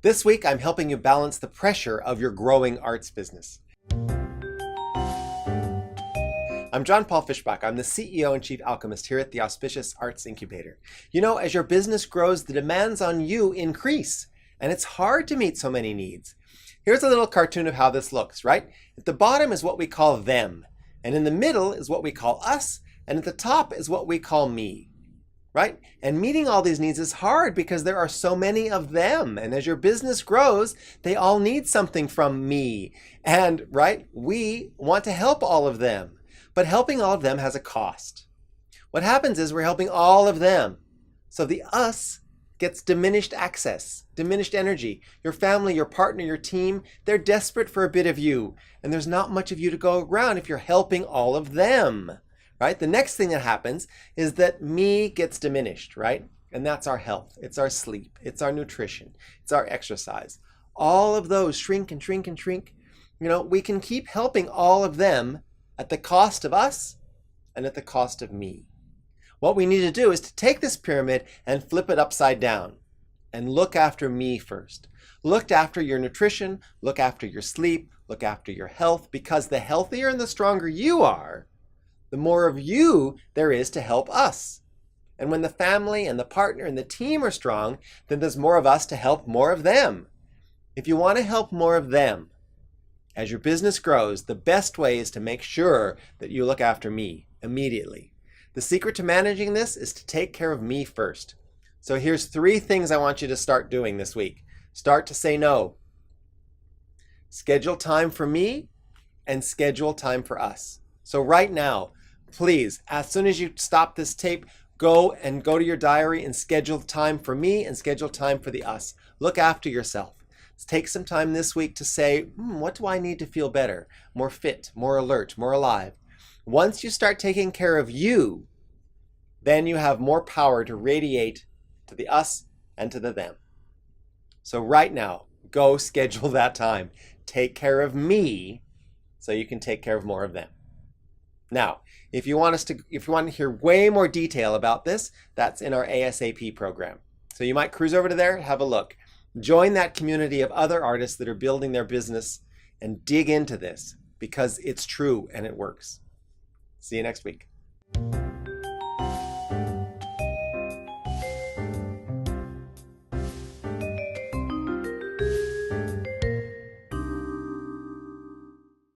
This week, I'm helping you balance the pressure of your growing arts business. I'm John Paul Fischbach. I'm the CEO and Chief Alchemist here at the Auspicious Arts Incubator. You know, as your business grows, the demands on you increase, and it's hard to meet so many needs. Here's a little cartoon of how this looks, right? At the bottom is what we call them, and in the middle is what we call us, and at the top is what we call me. Right? And meeting all these needs is hard because there are so many of them. And as your business grows, they all need something from me. And, right, we want to help all of them. But helping all of them has a cost. What happens is we're helping all of them. So the us gets diminished access, diminished energy. Your family, your partner, your team, they're desperate for a bit of you. And there's not much of you to go around if you're helping all of them. Right? The next thing that happens is that me gets diminished, right? And that's our health. It's our sleep. It's our nutrition. It's our exercise. All of those shrink and shrink and shrink. You know, we can keep helping all of them at the cost of us and at the cost of me. What we need to do is to take this pyramid and flip it upside down and look after me first. Look after your nutrition, look after your sleep, look after your health, because the healthier and the stronger you are, the more of you there is to help us. And when the family and the partner and the team are strong, then there's more of us to help more of them. If you want to help more of them, as your business grows, the best way is to make sure that you look after me immediately. The secret to managing this is to take care of me first. So here's 3 things I want you to start doing this week. Start to say no. Schedule time for me and schedule time for us. So right now, please, as soon as you stop this tape, go to your diary and schedule time for me and schedule time for the us. Look after yourself. Take some time this week to say, what do I need to feel better, more fit, more alert, more alive? Once you start taking care of you, then you have more power to radiate to the us and to the them. So right now, go schedule that time. Take care of me so you can take care of more of them. Now, if you want to hear way more detail about this, that's in our ASAP program. So you might cruise over to there, have a look. Join that community of other artists that are building their business and dig into this because it's true and it works. See you next week.